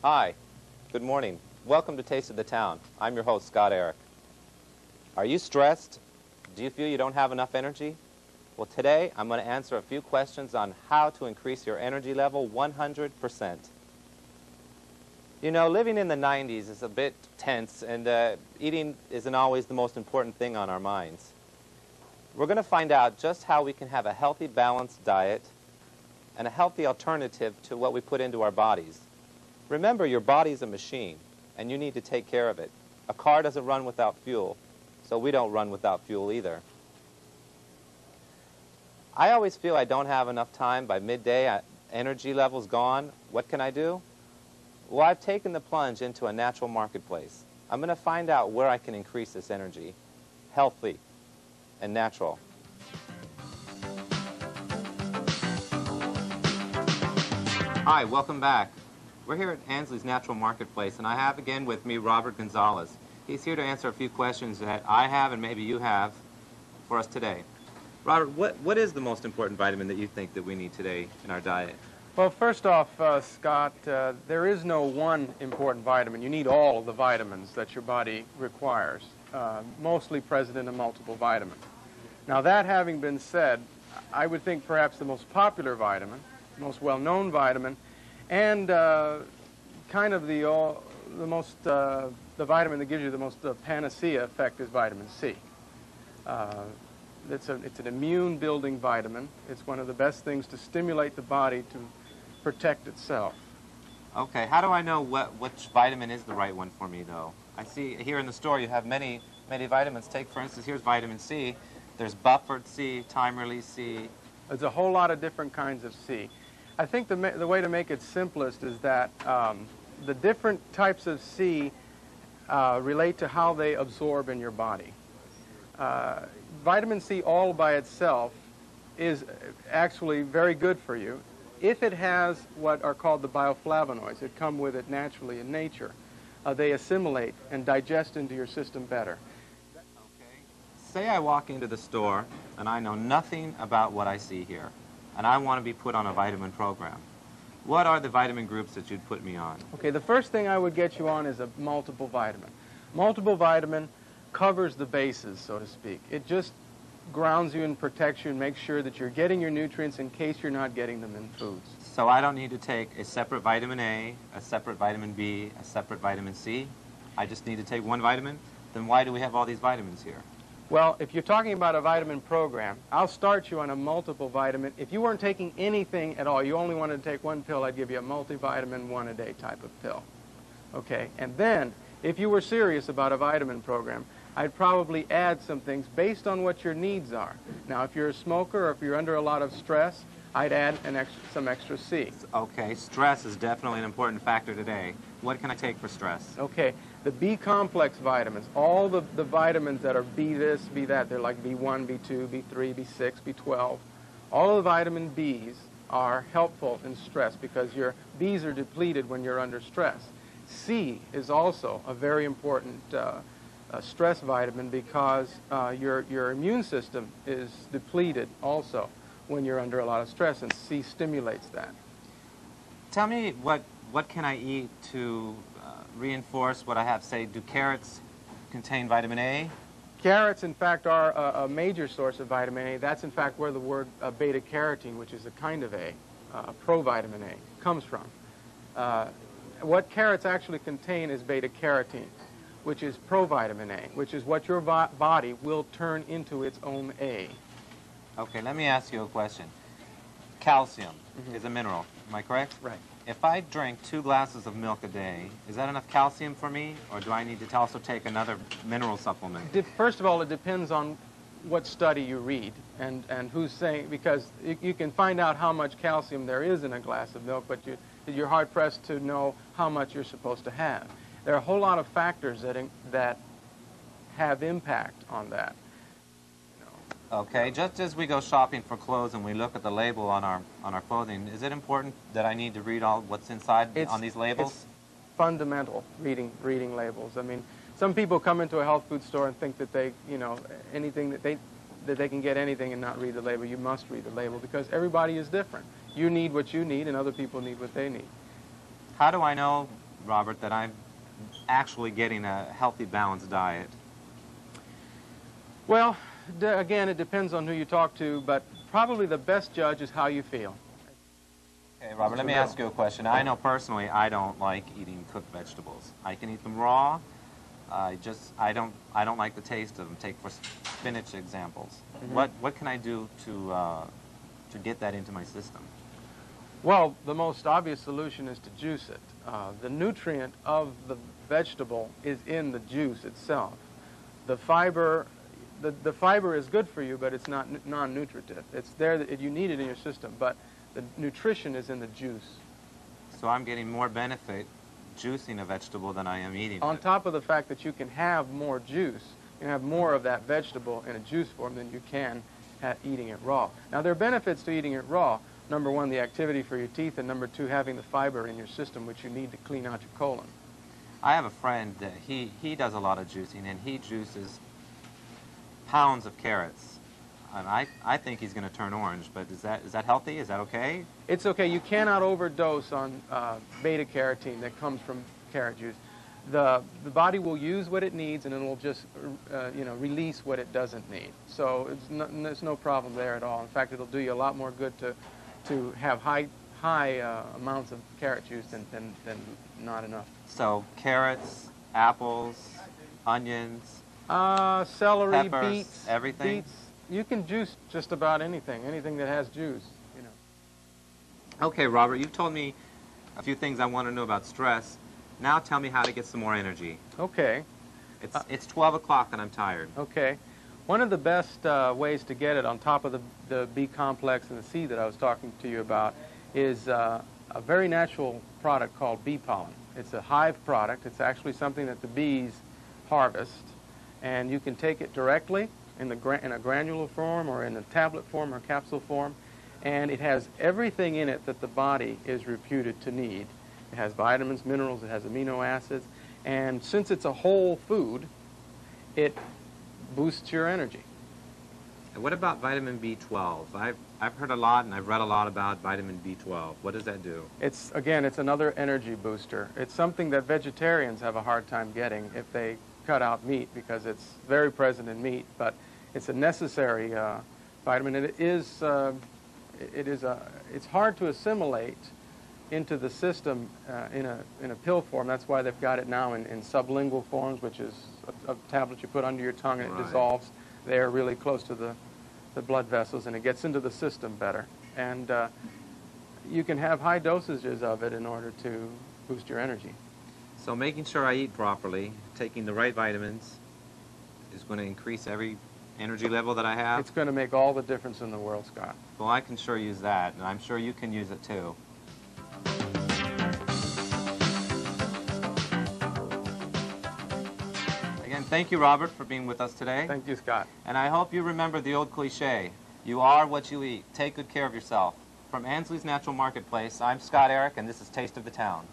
Hi, good morning. Welcome to Taste of the Town. I'm your host, Scott Eric. Are you stressed? Do you feel you don't have enough energy? Well, today I'm going to answer a few questions on how to increase your energy level 100%. You know, living in the 90s is a bit tense, and eating isn't always the most important thing on our minds. We're going to find out just how we can have a healthy, balanced diet and a healthy alternative to what we put into our bodies. Remember, your body's a machine, and you need to take care of it. A car doesn't run without fuel, so we don't run without fuel either. I always feel I don't have enough time. By midday, energy level's gone. What can I do? Well, I've taken the plunge into a natural marketplace. I'm going to find out where I can increase this energy, healthy and natural. Hi, welcome back. We're here at Ansley's Natural Marketplace, and I have again with me Robert Gonzalez. He's here to answer a few questions that I have and maybe you have for us today. Robert, what is the most important vitamin that you think that we need today in our diet? Well, first off, Scott, there is no one important vitamin. You need all of the vitamins that your body requires, mostly present in a multiple vitamin. Now, that having been said, I would think perhaps the most popular vitamin, most well-known vitamin, and kind of the vitamin that gives you the most panacea effect is vitamin C. It's an immune-building vitamin. It's one of the best things to stimulate the body to protect itself. Okay, how do I know which vitamin is the right one for me, though? I see here in the store you have many vitamins. Take, for instance, here's vitamin C. There's buffered C, time-release C. There's a whole lot of different kinds of C. I think the way to make it simplest is that the different types of C relate to how they absorb in your body. Vitamin C all by itself is actually very good for you if it has what are called the bioflavonoids that come with it naturally in nature. They assimilate and digest into your system better. Okay. Say I walk into the store and I know nothing about what I see here, and I want to be put on a vitamin program. What are the vitamin groups that you'd put me on? Okay, the first thing I would get you on is a multiple vitamin. Multiple vitamin covers the bases, so to speak. It just grounds you and protects you and makes sure that you're getting your nutrients in case you're not getting them in foods. So I don't need to take a separate vitamin A, a separate vitamin B, a separate vitamin C? I just need to take one vitamin? Then why do we have all these vitamins here? Well, if you're talking about a vitamin program, I'll start you on a multiple vitamin. If you weren't taking anything at all, you only wanted to take one pill, I'd give you a multivitamin, one a day type of pill. Okay, and then if you were serious about a vitamin program, I'd probably add some things based on what your needs are. Now, if you're a smoker or if you're under a lot of stress, I'd add some extra C. Okay, stress is definitely an important factor today. What can I take for stress? Okay, the B-complex vitamins, all the vitamins that are B this, B that, they're like B1, B2, B3, B6, B12. All of the vitamin Bs are helpful in stress because your Bs are depleted when you're under stress. C is also a very important stress vitamin because your immune system is depleted also when you're under a lot of stress, and C stimulates that. Tell me what can I eat to reinforce what I have? Say, do carrots contain vitamin A? Carrots, in fact, are a major source of vitamin A. That's, in fact, where the word beta-carotene, which is a kind of A, provitamin A, comes from. What carrots actually contain is beta-carotene, which is provitamin A, which is what your body will turn into its own A. Okay, let me ask you a question. Calcium is a mineral, am I correct? Right. If I drink 2 glasses of milk a day, is that enough calcium for me, or do I need to also take another mineral supplement? First of all, it depends on what study you read and who's saying, because you can find out how much calcium there is in a glass of milk, but you're hard-pressed to know how much you're supposed to have. There are a whole lot of factors that have impact on that. Okay, just as we go shopping for clothes and we look at the label on our clothing, is it important that I need to read all what's inside on these labels? It's fundamental, reading labels. I mean, some people come into a health food store and think that anything that they can get anything and not read the label. You must read the label because everybody is different. You need what you need and other people need what they need. How do I know Robert, that I'm actually getting a healthy, balanced diet? Well, again, it depends on who you talk to, but probably the best judge is how you feel. Okay, Robert, let me ask you a question. I know personally I don't like eating cooked vegetables. I can eat them raw. I don't like the taste of them. Take for spinach examples. What can I do to get that into my system? Well, the most obvious solution is to juice it. The nutrient of the vegetable is in the juice itself. The fiber is good for you, but it's not non-nutritive. It's there that you need it in your system, but the nutrition is in the juice. So I'm getting more benefit juicing a vegetable than I am eating On it. top of the fact that you can have more juice, you can have more of that vegetable in a juice form than you can eating it raw. Now, there are benefits to eating it raw. Number one, the activity for your teeth, and number two, having the fiber in your system, which you need to clean out your colon. I have a friend that he does a lot of juicing, and he juices pounds of carrots. And I think he's going to turn orange, but is that healthy? Is that okay? It's okay. You cannot overdose on beta-carotene that comes from carrot juice. The body will use what it needs, and it will just release what it doesn't need. So there's no problem there at all. In fact, it'll do you a lot more good to have high amounts of carrot juice than not enough. So carrots, apples, onions, Celery, peppers, beets, everything? Beets. You can juice just about anything that has juice. Okay, Robert, you've told me a few things I want to know about stress. Now tell me how to get some more energy. Okay. It's 12 o'clock and I'm tired. Okay. One of the best ways to get it, on top of the B complex and the C that I was talking to you about, is a very natural product called bee pollen. It's a hive product. It's actually something that the bees harvest, and you can take it directly in a granular form or in a tablet form or capsule form, and it has everything in it that the body is reputed to need. It has vitamins, minerals, it has amino acids, and since it's a whole food, it boosts your energy. And what about vitamin B12? I've heard a lot and I've read a lot about vitamin B12. What does that do? It's another energy booster. It's something that vegetarians have a hard time getting if they cut out meat, because it's very present in meat, but it's a necessary vitamin, and it's hard to assimilate into the system in a pill form. That's why they've got it now in sublingual forms, which is a tablet you put under your tongue and it dissolves there really close to the blood vessels, and it gets into the system better. And you can have high dosages of it in order to boost your energy. So making sure I eat properly, taking the right vitamins, is going to increase every energy level that I have? It's going to make all the difference in the world, Scott. Well, I can sure use that, and I'm sure you can use it too. Again, thank you, Robert, for being with us today. Thank you, Scott. And I hope you remember the old cliche, you are what you eat. Take good care of yourself. From Ansley's Natural Marketplace, I'm Scott Eric, and this is Taste of the Town.